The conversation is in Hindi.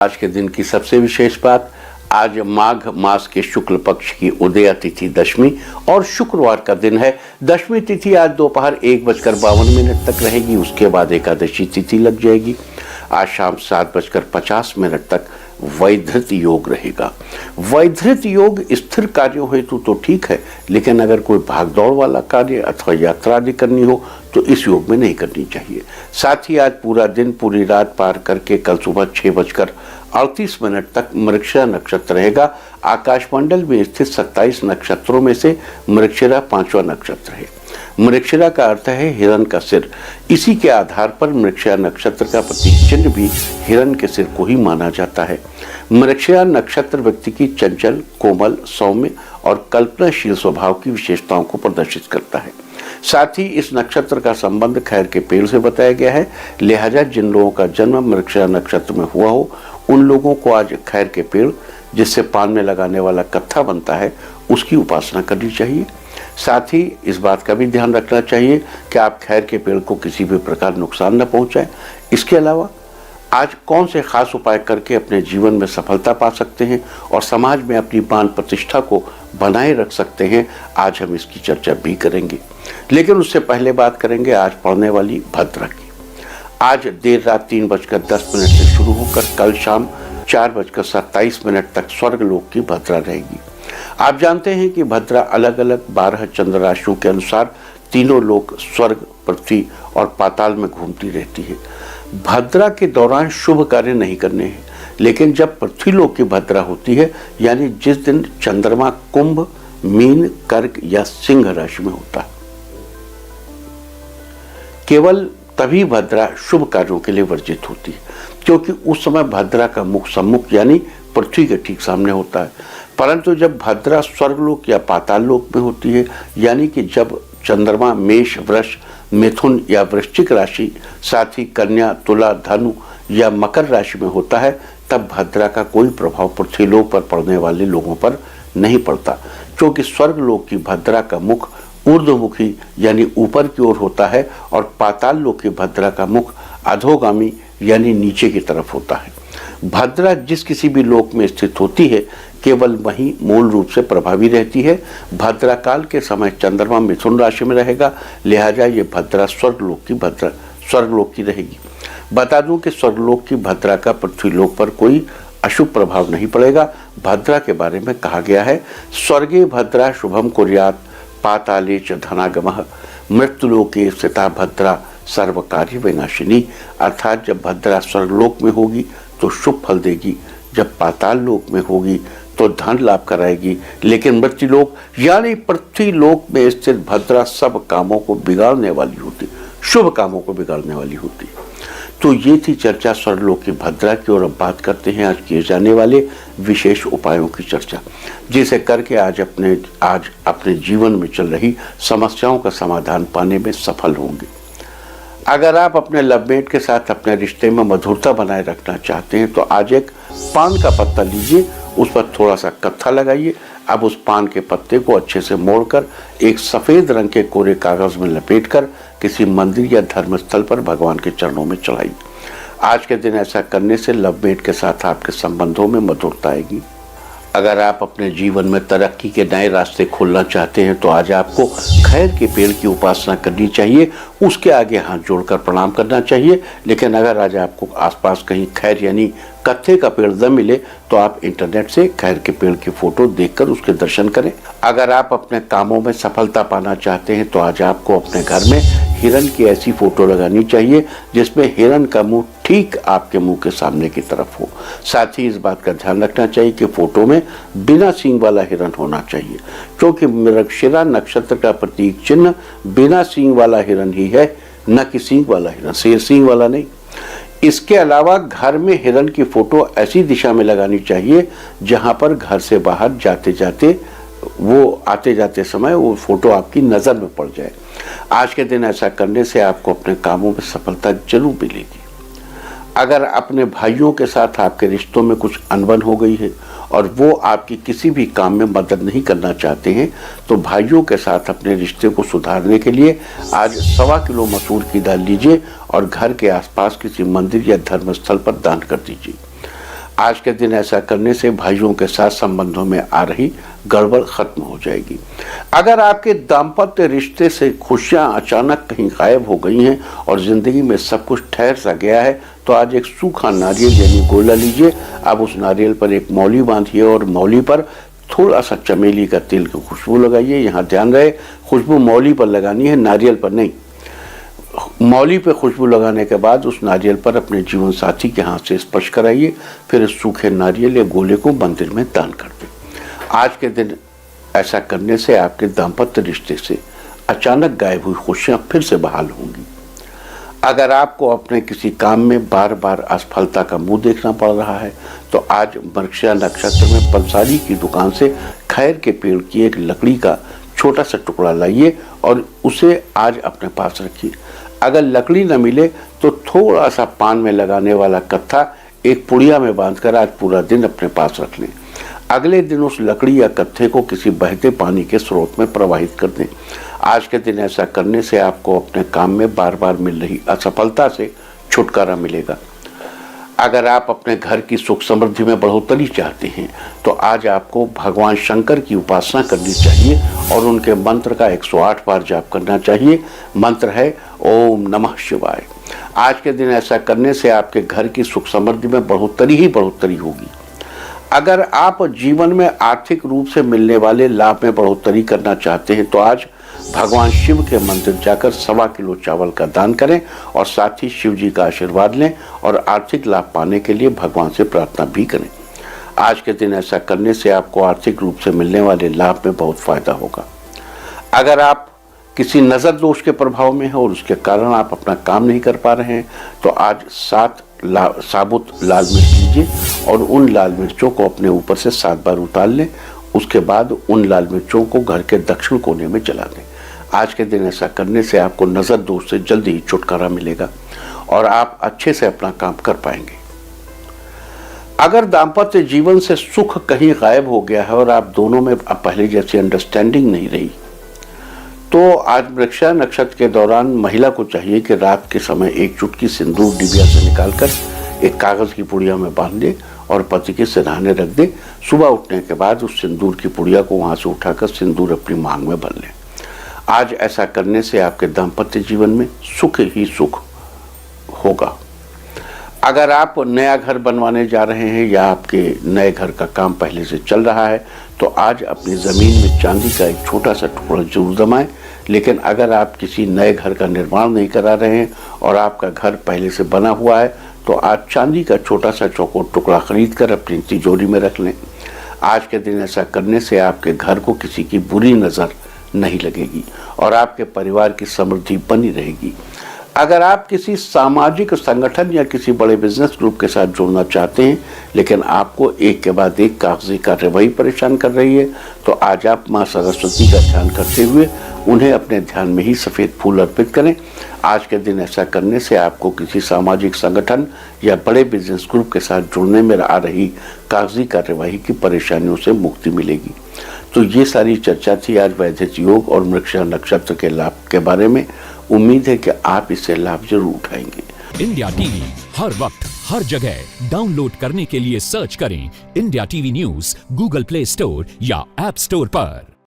आज के दिन की सबसे विशेष बात, आज माघ मास के शुक्ल पक्ष की उदया तिथि दशमी और शुक्रवार का दिन है। दशमी तिथि आज दोपहर 1:52 तक रहेगी। उसके बाद एकादशी तिथि लग जाएगी। आज शाम 7:50 तक वैधृत योग रहेगा। वैधृत योग स्थिर कार्यों हेतु तो ठीक है, लेकिन अगर कोई भागदौड़ वाला कार्य अथवा यात्रा आदि करनी हो तो इस योग में नहीं करनी चाहिए। साथ ही आज पूरा दिन पूरी रात पार करके कल सुबह 6:38 तक मृगशिरा नक्षत्र रहेगा। आकाशमंडल में स्थित 27 नक्षत्रों में से मृगशिरा 5वां नक्षत्र है। मृगशिरा का अर्थ है हिरण का सिर। इसी के आधार पर मृगशिरा नक्षत्र का प्रतीक चिन्ह भी हिरण के सिर को ही माना जाता है। मृगशिरा नक्षत्र व्यक्ति की चंचल, कोमल, सौम्य और कल्पनाशील स्वभाव की विशेषताओं को प्रदर्शित करता है। साथ ही इस नक्षत्र का संबंध खैर के पेड़ से बताया गया है। लिहाजा जिन लोगों का जन्म मृगशिरा नक्षत्र में हुआ हो उन लोगों को आज खैर के पेड़, जिससे पान में लगाने वाला कत्था बनता है, उसकी उपासना करनी चाहिए। साथ ही इस बात का भी ध्यान रखना चाहिए कि आप खैर के पेड़ को किसी भी प्रकार नुकसान न पहुंचाएं। इसके अलावा आज कौन से खास उपाय करके अपने जीवन में सफलता पा सकते हैं और समाज में अपनी मान प्रतिष्ठा को बनाए रख सकते हैं, आज हम इसकी चर्चा भी करेंगे। लेकिन उससे पहले बात करेंगे आज पड़ने वाली भद्रा की। आज देर रात 3:10 से शुरू होकर कल शाम 4:27 तक स्वर्गलोक की भद्रा रहेगी। आप जानते हैं कि भद्रा अलग अलग 12 चंद्र राशियों के अनुसार तीनों लोक, स्वर्ग, पृथ्वी और पाताल में घूमती रहती है। भद्रा के दौरान शुभ कार्य नहीं करने हैं, लेकिन जब पृथ्वी लोक की भद्रा होती है, यानी जिस दिन चंद्रमा कुंभ, मीन, कर्क या सिंह राशि में होता है, केवल तभी भद्रा शुभ कार्यों के लिए वर्जित होती है, क्योंकि उस समय भद्रा का मुख सम्मुख यानी पृथ्वी के ठीक सामने होता है। परंतु जब भद्रा स्वर्गलोक या पाताल लोक में होती है, यानी कि जब चंद्रमा मेष, वृष, मिथुन या वृश्चिक राशि, साथ ही कन्या, तुला, धनु या मकर राशि में होता है, तब भद्रा का कोई प्रभाव पृथ्वी लोक पर पड़ने वाले लोगों पर नहीं पड़ता, क्योंकि स्वर्गलोक की भद्रा का मुख ऊर्ध्वमुखी यानी ऊपर की ओर होता है और पाताल लोक की भद्रा का मुख अधोगामी यानी नीचे की तरफ होता है। भद्रा जिस किसी भी लोक में स्थित होती है, केवल वही मूल रूप से प्रभावी रहती है। भद्रा काल के समय चंद्रमा मिथुन राशि में रहेगा, लिहाजा ये भद्रा स्वर्गलोक की रहेगी। बता दूं कि स्वर्गलोक की भद्रा का पृथ्वी लोक पर कोई अशुभ प्रभाव नहीं पड़ेगा। भद्रा के बारे में कहा गया है, स्वर्गे भद्रा शुभम कुर्यात् पाताले च धनागमः मृत्युलोके स्थिता भद्रा सर्व कार्य विनाशिनी। अर्थात जब भद्रा स्वर्गलोक में होगी तो शुभ फल देगी, जब पाताल लोक में होगी तो धन लाभ कराएगी, लेकिन मृत्युलोक यानी पृथ्वी लोक में स्थित भद्रा सब कामों को बिगाड़ने वाली होती, शुभ कामों को बिगाड़ने वाली होती। तो ये थी चर्चा स्वर्गलोक की भद्रा की। और अब बात करते हैं आज किए जाने वाले विशेष उपायों की चर्चा, जिसे करके आज अपने जीवन में चल रही समस्याओं का समाधान पाने में सफल होंगे। अगर आप अपने लवमेट के साथ अपने रिश्ते में मधुरता बनाए रखना चाहते हैं तो आज एक पान का पत्ता लीजिए, उस पर थोड़ा सा कत्था लगाइए। अब उस पान के पत्ते को अच्छे से मोड़कर एक सफ़ेद रंग के कोरे कागज में लपेटकर किसी मंदिर या धर्मस्थल पर भगवान के चरणों में चढ़ाइए। आज के दिन ऐसा करने से लवमेट के साथ आपके संबंधों में मधुरता आएगी। अगर आप अपने जीवन में तरक्की के नए रास्ते खोलना चाहते हैं तो आज आपको खैर के पेड़ की उपासना करनी चाहिए, उसके आगे हाथ जोड़कर प्रणाम करना चाहिए। लेकिन अगर आज आपको आसपास कहीं खैर यानी कत्थे का पेड़ न मिले तो आप इंटरनेट से खैर के पेड़ की फोटो देखकर उसके दर्शन करें। अगर आप अपने कामों में सफलता पाना चाहते हैं तो आज आपको अपने घर में हिरण की ऐसी फोटो लगानी चाहिए जिसमें हिरण का मुंह ठीक आपके मुंह के सामने की तरफ हो। साथ ही इस बात का ध्यान रखना चाहिए कि फोटो में बिना सींग वाला हिरण होना चाहिए, क्योंकि मृगशिरा नक्षत्र का प्रतीक चिन्ह बिना सींग वाला हिरण ही है, न कि सींग वाला हिरण, शेर सींग वाला नहीं। इसके अलावा घर में हिरण की फोटो ऐसी दिशा में लगानी चाहिए जहां पर घर से बाहर आते जाते समय वो फोटो आपकी नजर में पड़ जाए। आज के दिन ऐसा करने से आपको अपने कामों में सफलता जरूर मिलेगी। अगर अपने भाइयों के साथ आपके रिश्तों में कुछ अनबन हो गई है और वो आपकी किसी भी काम में मदद नहीं करना चाहते हैं तो भाइयों के साथ अपने रिश्ते को सुधारने के लिए आज 1.25 किलो मसूर की दाल लीजिए और घर के आसपास किसी मंदिर या धर्मस्थल पर दान कर दीजिए। आज के दिन ऐसा करने से भाइयों के साथ संबंधों में आ रही गड़बड़ खत्म हो जाएगी। अगर आपके दाम्पत्य रिश्ते से खुशियां अचानक कहीं गायब हो गई हैं और जिंदगी में सब कुछ ठहर सा गया है, तो आज एक सूखा नारियल यानी गोला लीजिए। आप उस नारियल पर एक मौली बांधिए और मौली पर थोड़ा सा चमेली का तेल की खुशबू लगाइए। यहाँ ध्यान रहे, खुशबू मौली पर लगानी है, नारियल पर नहीं। मौली पे खुशबू लगाने के बाद उस नारियल पर अपने जीवन साथी के हाथ से स्पर्श कराइए। फिर इस सूखे नारियल या गोले को मंदिर में दान कर दें। आज के दिन ऐसा करने से आपके दाम्पत्य रिश्ते से अचानक गायब हुई खुशियां फिर से बहाल होंगी। अगर आपको अपने किसी काम में बार बार असफलता का मुंह देखना पड़ रहा है, तो आज मृगशिरा नक्षत्र में पंसारी की दुकान से खैर के पेड़ की एक लकड़ी का छोटा सा टुकड़ा लाइए और उसे आज अपने पास रखिए। अगर लकड़ी न मिले तो थोड़ा सा पान में लगाने वाला कत्था एक पुड़िया में बांधकर आज पूरा दिन अपने पास रख लें। अगले दिन उस लकड़ी या कत्थे को किसी बहते पानी के स्रोत में प्रवाहित कर दें। आज के दिन ऐसा करने से आपको अपने काम में बार बार मिल रही असफलता से छुटकारा मिलेगा। अगर आप अपने घर की सुख समृद्धि में बढ़ोतरी चाहते हैं, तो आज आपको भगवान शंकर की उपासना करनी चाहिए और उनके मंत्र का 108 बार जाप करना चाहिए। मंत्र है ओम नमः शिवाय। आज के दिन ऐसा करने से आपके घर की सुख समृद्धि में बढ़ोतरी ही बढ़ोतरी होगी। अगर आप जीवन में आर्थिक रूप से मिलने वाले लाभ में बढ़ोतरी करना चाहते हैं, तो आज भगवान शिव के मंदिर जाकर 1.25 किलो चावल का दान करें और साथ ही शिव जी का आशीर्वाद लें और आर्थिक लाभ पाने के लिए भगवान से प्रार्थना भी करें। आज के दिन ऐसा करने से आपको आर्थिक रूप से मिलने वाले लाभ में बहुत फायदा होगा। अगर आप किसी नज़र दोष के प्रभाव में हैं और उसके कारण आप अपना काम नहीं कर पा रहे हैं, तो आज 7 साबुत लाल मिर्च लीजिए और उन लाल मिर्चों को अपने ऊपर से 7 बार उतार लें। उसके बाद उन लाल मिर्चों को घर के दक्षिण कोने में जला दें। आज के दिन ऐसा करने से आपको नज़र दोष से जल्दी ही छुटकारा मिलेगा और आप अच्छे से अपना काम कर पाएंगे। अगर दाम्पत्य जीवन से सुख कहीं गायब हो गया है और आप दोनों में अब पहले जैसी अंडरस्टैंडिंग नहीं रही, तो आज मृगशिरा नक्षत्र के दौरान महिला को चाहिए कि रात के समय एक चुटकी सिंदूर डिबिया से निकालकर एक कागज़ की पुड़िया में बांध दे और पति के सिरहाने रख दे। सुबह उठने के बाद उस सिंदूर की पुड़िया को वहाँ से उठाकर सिंदूर अपनी मांग में भर लें। आज ऐसा करने से आपके दाम्पत्य जीवन में सुख ही सुख होगा। अगर आप नया घर बनवाने जा रहे हैं या आपके नए घर का काम पहले से चल रहा है, तो आज अपनी ज़मीन में चांदी का एक छोटा सा टुकड़ा जरूर जमाएं। लेकिन अगर आप किसी नए घर का निर्माण नहीं करा रहे हैं और आपका घर पहले से बना हुआ है, तो आज चांदी का छोटा सा चौकोर टुकड़ा खरीद कर अपनी तिजोरी में रख लें। आज के दिन ऐसा करने से आपके घर को किसी की बुरी नज़र नहीं लगेगी और आपके परिवार की समृद्धि बनी रहेगी। अगर आप किसी सामाजिक संगठन या किसी बड़े बिजनेस ग्रुप के साथ जुड़ना चाहते हैं, लेकिन आपको एक के बाद एक कागजी कार्यवाही परेशान कर रही है, तो आज आप माँ सरस्वती का ध्यान करते हुए उन्हें अपने ध्यान में ही सफ़ेद फूल अर्पित करें। आज के दिन ऐसा करने से आपको किसी सामाजिक संगठन या बड़े बिजनेस ग्रुप के साथ जुड़ने में आ रही कागजी कार्यवाही की परेशानियों से मुक्ति मिलेगी। तो ये सारी चर्चा थी आज वैदिक योग और मृगशिरा नक्षत्र के लाभ के बारे में। उम्मीद है कि आप इससे लाभ जरूर उठाएंगे। इंडिया टीवी हर वक्त हर जगह डाउनलोड करने के लिए सर्च करें India TV news Google play store या ऐप स्टोर पर।